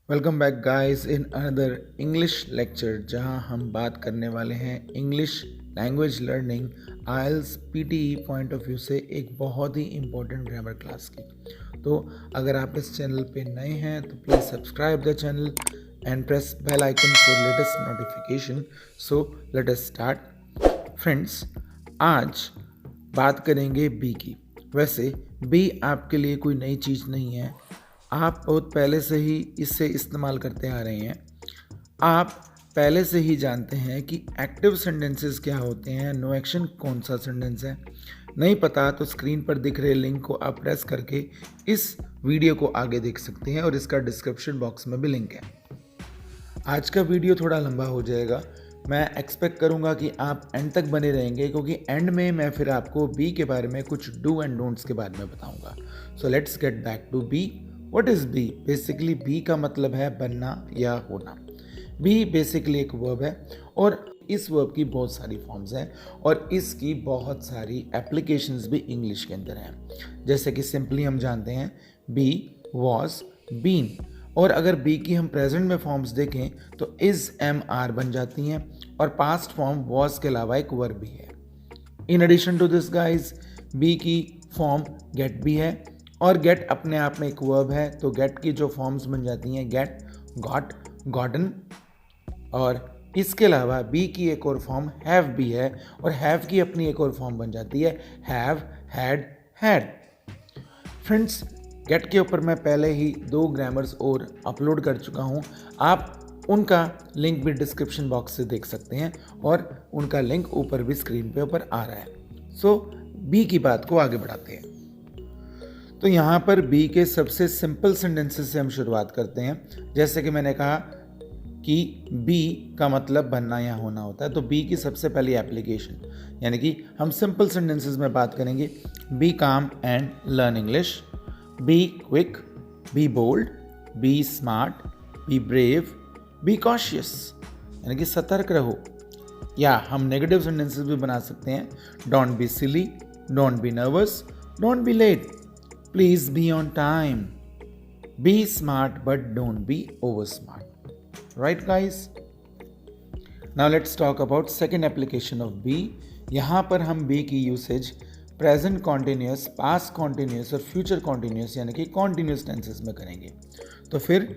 Welcome back guys in another English lecture जहां हम बात करने वाले हैं English language learning IELTS PTE point of view से एक बहुत ही इम्पोर्टेंट ग्रामर क्लास की। तो अगर आप इस चैनल पे नए हैं तो please subscribe the channel and press bell icon for latest notification. So let us start friends. आज बात करेंगे बी की। वैसे बी आपके लिए कोई नई चीज़ नहीं है, आप बहुत पहले से ही इससे इस्तेमाल करते आ रहे हैं। आप पहले से ही जानते हैं कि एक्टिव सेंटेंसेस क्या होते हैं, नो एक्शन कौन सा सेंटेंस है। नहीं पता तो स्क्रीन पर दिख रहे लिंक को आप प्रेस करके इस वीडियो को आगे देख सकते हैं और इसका डिस्क्रिप्शन बॉक्स में भी लिंक है। आज का वीडियो थोड़ा लंबा हो जाएगा, मैं एक्सपेक्ट करूंगा कि आप एंड तक बने रहेंगे क्योंकि एंड में मैं फिर आपको बी के बारे में कुछ डू एंड डोंट्स के बारे में बताऊंगा। So let's get back to be. What is be? Basically be का मतलब है बनना या होना। बी बेसिकली एक वर्ब है और इस वर्ब की बहुत सारी फॉर्म्स हैं और इसकी बहुत सारी एप्लीकेशंस भी इंग्लिश के अंदर हैं। जैसे कि सिंपली हम जानते हैं बी, वॉज, बीन। और अगर बी की हम प्रेजेंट में फॉर्म्स देखें तो इज़, एम, आर बन जाती हैं और पास्ट फॉर्म वॉज के अलावा एक वर्ब भी है। In addition to this guys be की फॉर्म गेट भी है और गेट अपने आप में एक वर्ब है, तो गेट की जो फॉर्म्स बन जाती हैं गेट, गॉट, गॉटन। और इसके अलावा बी की एक और फॉर्म हैव भी है और हैव की अपनी एक और फॉर्म बन जाती है have, had, had. Friends, get के ऊपर मैं पहले ही 2 ग्रामर्स और अपलोड कर चुका हूँ, आप उनका लिंक भी डिस्क्रिप्शन बॉक्स से देख सकते हैं और उनका लिंक ऊपर भी स्क्रीन पे ऊपर आ रहा है। सो बी की बात को आगे बढ़ाते हैं। तो यहाँ पर बी के सबसे सिंपल सेंटेंसेस से हम शुरुआत करते हैं। जैसे कि मैंने कहा कि बी का मतलब बनना या होना होता है, तो बी की सबसे पहली एप्लीकेशन यानी कि हम सिंपल सेंटेंसेस में बात करेंगे। Be calm and learn English, be quick, be bold, be smart, be brave, be cautious यानी कि सतर्क रहो। या हम नेगेटिव सेंटेंसेस भी बना सकते हैं। Don't be silly, don't be nervous, don't be late, please be on time, be smart but don't be over smart. Right guys? Now let's talk about second application of be. यहाँ पर हम be की usage present continuous, past continuous और future continuous यानी कि continuous tenses में करेंगे। तो फिर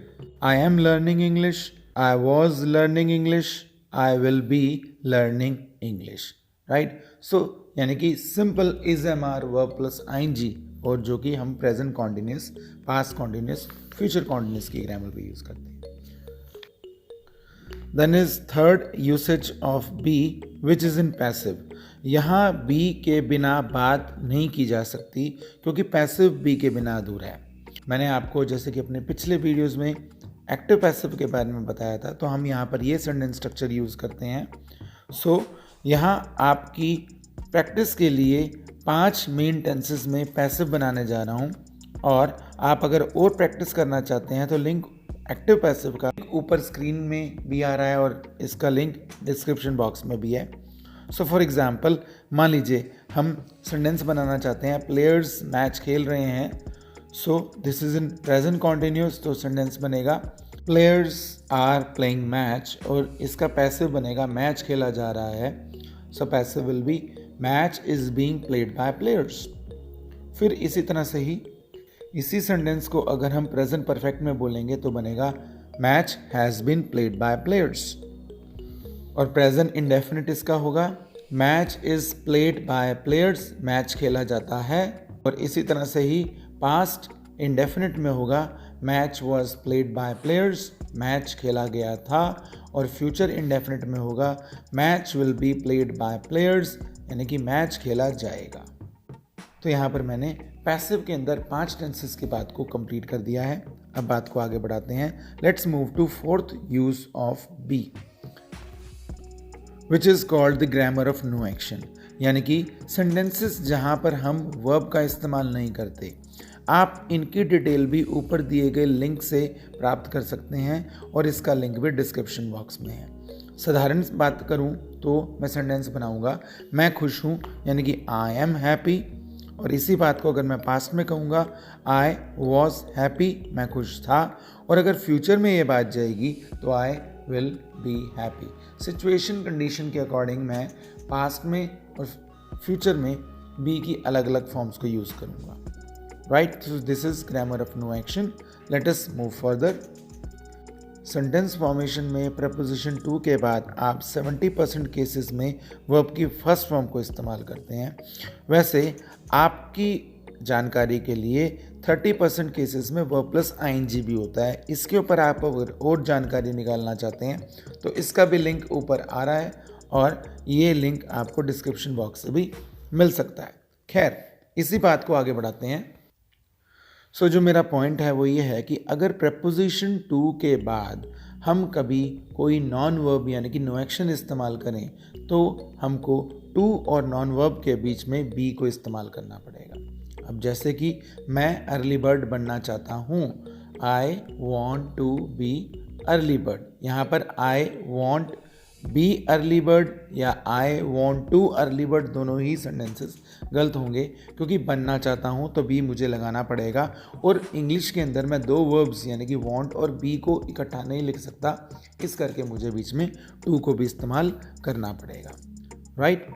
I am learning English, I was learning English, I will be learning English. Right? So यानी कि simple is am are verb plus I N G और जो कि हम present continuous, past continuous, future continuous की ग्रामर पे यूज करते हैं। Then is third usage of be which is in passive. यहाँ बी के बिना बात नहीं की जा सकती क्योंकि पैसिव बी के बिना अधूरा है। मैंने आपको जैसे कि अपने पिछले वीडियोस में एक्टिव पैसिव के बारे में बताया था, तो हम यहाँ पर ये सेंटेंस स्ट्रक्चर यूज करते हैं। सो यहाँ आपकी प्रैक्टिस के लिए 5 मेन टेंसेस में पैसिव बनाने जा रहा हूँ और आप अगर और प्रैक्टिस करना चाहते हैं तो लिंक एक्टिव पैसिव का ऊपर स्क्रीन में भी आ रहा है और इसका लिंक डिस्क्रिप्शन बॉक्स में भी है। सो फॉर एग्जांपल मान लीजिए हम सेंटेंस बनाना चाहते हैं प्लेयर्स मैच खेल रहे हैं। So this is in present continuous, तो सेंटेंस बनेगा प्लेयर्स आर प्लेइंग मैच और इसका पैसिव बनेगा मैच खेला जा रहा है। So passive will be match is being played by players. फिर इसी तरह से ही इसी सेंटेंस को अगर हम प्रेजेंट परफेक्ट में बोलेंगे तो बनेगा match has been played by players. और प्रेजेंट इंडेफिनिट इसका होगा match is played by players, match खेला जाता है। और इसी तरह से ही पास्ट इंडेफिनिट में होगा match was played by players, match खेला गया था। और फ्यूचर इंडेफिनिट में होगा match will be played by players यानी कि मैच खेला जाएगा। तो यहाँ पर मैंने पैसिव के अंदर 5 टेंसेस की बात को कंप्लीट कर दिया है। अब बात को आगे बढ़ाते हैं। Let's move to fourth use of be which is called the grammar of no action यानी कि सेंटेंसेस जहाँ पर हम वर्ब का इस्तेमाल नहीं करते। आप इनकी डिटेल भी ऊपर दिए गए लिंक से प्राप्त कर सकते हैं और इसका लिंक भी डिस्क्रिप्शन बॉक्स में है। साधारण बात करूं तो मैं सेंटेंस बनाऊंगा मैं खुश हूं यानी कि आई एम हैप्पी, और इसी बात को अगर मैं पास्ट में कहूँगा आई वॉज हैप्पी, मैं खुश था, और अगर फ्यूचर में ये बात जाएगी तो आई will be happy. Situation condition के अकॉर्डिंग मैं पास्ट में और फ्यूचर में बी की अलग अलग फॉर्म्स को यूज़ करूँगा। Right, so this is grammar of no action. Let us move further. Sentence formation में प्रपोजिशन टू के बाद आप 70% केसेस में वर्ब की फर्स्ट फॉर्म को इस्तेमाल करते हैं। वैसे आपकी जानकारी के लिए 30% केसेस में वर्ब प्लस आईएनजी भी होता है। इसके ऊपर आप अगर और जानकारी निकालना चाहते हैं तो इसका भी लिंक ऊपर आ रहा है और ये लिंक आपको डिस्क्रिप्शन बॉक्स से भी मिल सकता है। खैर, इसी बात को आगे बढ़ाते हैं। सो जो मेरा पॉइंट है वो ये है कि अगर प्रपोजिशन टू के बाद हम कभी कोई नॉन वर्ब यानी कि नो एक्शन इस्तेमाल करें तो हमको टू और नॉन वर्ब के बीच में बी को इस्तेमाल करना पड़ेगा। अब जैसे कि मैं अर्ली बर्ड बनना चाहता हूँ, I want to be early bird. यहाँ पर I want be early bird या I want to early bird दोनों ही सेंटेंसेस गलत होंगे, क्योंकि बनना चाहता हूँ तो बी मुझे लगाना पड़ेगा। और इंग्लिश के अंदर मैं दो वर्ब्स यानी कि वॉन्ट और बी को इकट्ठा नहीं लिख सकता, इस करके मुझे बीच में टू को भी इस्तेमाल करना पड़ेगा। राइट,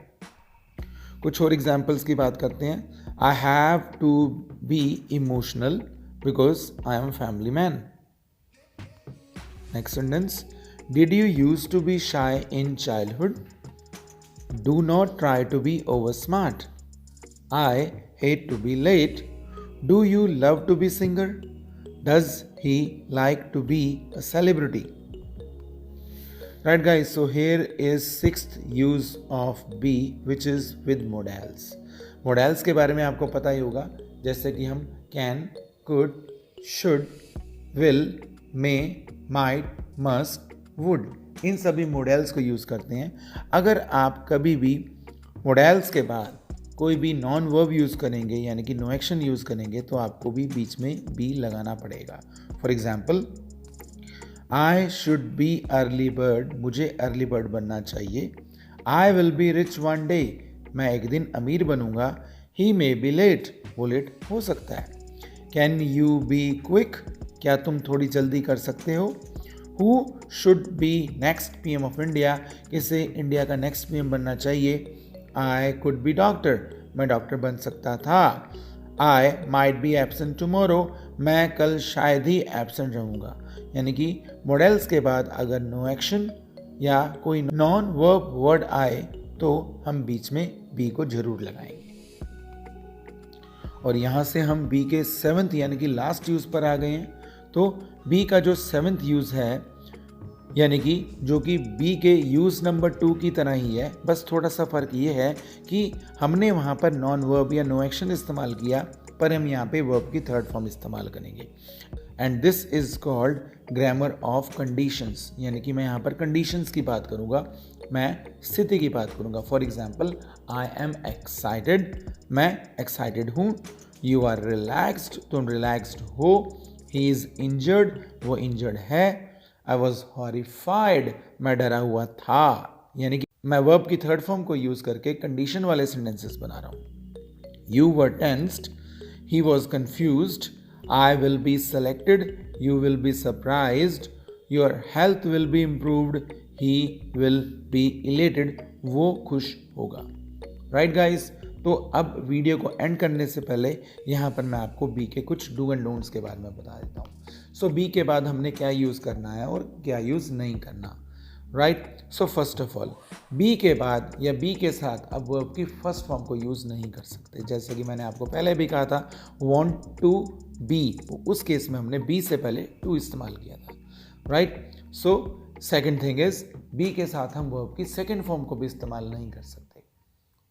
कुछ और एग्जाम्पल्स की बात करते हैं। I have to be emotional because I am family man. Next sentence, did you used to be shy in childhood? Do not try to be over smart. I hate to be late. Do you love to be singer? Does he like to be a celebrity? Right guys, so here is sixth use of be, which is with modals. Modals के बारे में आपको पता ही होगा, जैसे कि हम can, could, should, will, may, might, must, would, इन सभी मॉडल्स को यूज़ करते हैं। अगर आप कभी भी मॉडल्स के बाद कोई भी नॉन वर्ब यूज़ करेंगे यानी कि नो एक्शन यूज़ करेंगे तो आपको भी बीच में बी लगाना पड़ेगा। For example, I should be early bird, मुझे अर्ली बर्ड बनना चाहिए। आई will be rich one day, मैं एक दिन अमीर बनूंगा। ही मे बी लेट, वो लेट हो सकता है। कैन यू बी क्विक, क्या तुम थोड़ी जल्दी कर सकते हो। Who should be next PM of India, किसे इंडिया का नेक्स्ट PM बनना चाहिए। I could be doctor, मैं डॉक्टर बन सकता था। I might be absent tomorrow, मैं कल शायद ही एब्सेंट रहूँगा। यानी कि मॉडल्स के बाद अगर नो एक्शन या कोई नॉन वर्ब वर्ड आए तो हम बीच में बी को जरूर लगाएंगे। और यहाँ से हम बी के सेवंथ यानी कि लास्ट यूज़ पर आ गए हैं। तो बी का जो सेवंथ यूज़ है यानी कि जो कि बी के यूज़ नंबर 2 की तरह ही है, बस थोड़ा सा फ़र्क ये है कि हमने वहाँ पर नॉन वर्ब या नो एक्शन इस्तेमाल किया, पर हम यहाँ पे वर्ब की थर्ड फॉर्म इस्तेमाल करेंगे। And this is called grammar of conditions, यानी कि मैं यहाँ पर कंडीशंस की बात करूँगा, मैं स्थिति की बात करूँगा। For example, I am excited, मैं एक्साइटेड हूँ। यू आर रिलैक्स्ड, तुम रिलैक्स्ड हो। ही इज़ इंजर्ड, वो इंजर्ड है। आई वॉज हॉरिफाइड, मैं डरा हुआ था। यानी कि मैं वर्ब की थर्ड फॉर्म को यूज़ करके कंडीशन वाले सेंटेंसेस बना रहा हूँ। You were tensed, he was confused. I will be selected, you will be surprised. Your health will be improved, he will be elated, वो खुश होगा। राइट गाइज, तो अब वीडियो को एंड करने से पहले यहाँ पर मैं आपको बी के कुछ डू एंड डोंट्स के बारे में बता देता हूँ। सो बी के बाद हमने क्या यूज़ करना है और क्या यूज़ नहीं करना। Right, so first of all, be के बाद या बी के साथ अब वर्ब की फर्स्ट फॉर्म को यूज़ नहीं कर सकते। जैसे कि मैंने आपको पहले भी कहा था, वॉन्ट टू बी, उस केस में हमने बी से पहले टू इस्तेमाल किया था। Right, so second thing is, be के साथ हम वर्ब की सेकेंड फॉर्म को भी इस्तेमाल नहीं कर सकते।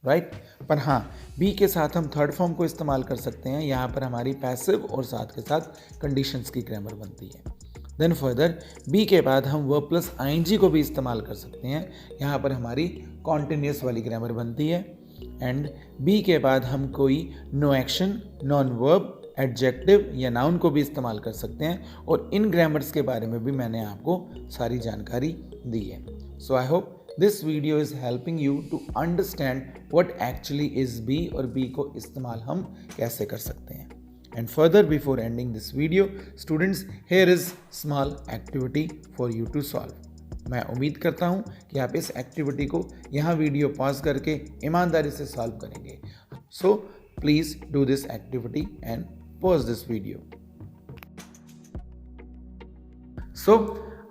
राइट, पर हाँ, बी के साथ हम थर्ड फॉर्म को इस्तेमाल कर सकते हैं। यहाँ पर हमारी पैसिव और साथ के साथ कंडीशंस की ग्रामर बनती है। देन फर्दर, बी के बाद हम वर्ब प्लस आईएनजी को भी इस्तेमाल कर सकते हैं। यहाँ पर हमारी कॉन्टिन्यूस वाली ग्रामर बनती है। एंड बी के बाद हम कोई no action, non verb, adjective या नाउन को भी इस्तेमाल कर सकते हैं। और इन ग्रामर्स के बारे में भी मैंने आपको सारी जानकारी दी है। So I hope this video is helping you to understand what actually is be और बी को इस्तेमाल हम कैसे कर सकते हैं. And further, before ending this video, students, here is small activity for you to solve. मैं उम्मीद करता हूँ कि आप इस एक्टिविटी को यहाँ वीडियो पॉज करके ईमानदारी से सॉल्व करेंगे. So please do this activity and pause this video. So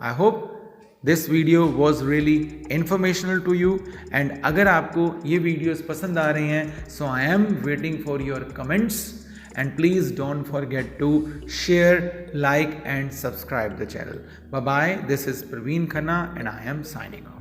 I hope this video was really informational to you and अगर आपको ये वीडियोस पसंद आ रही हैं so I am waiting for your comments and please don't forget to share, like and subscribe the channel. Bye bye. This is Praveen Khanna and I am signing off.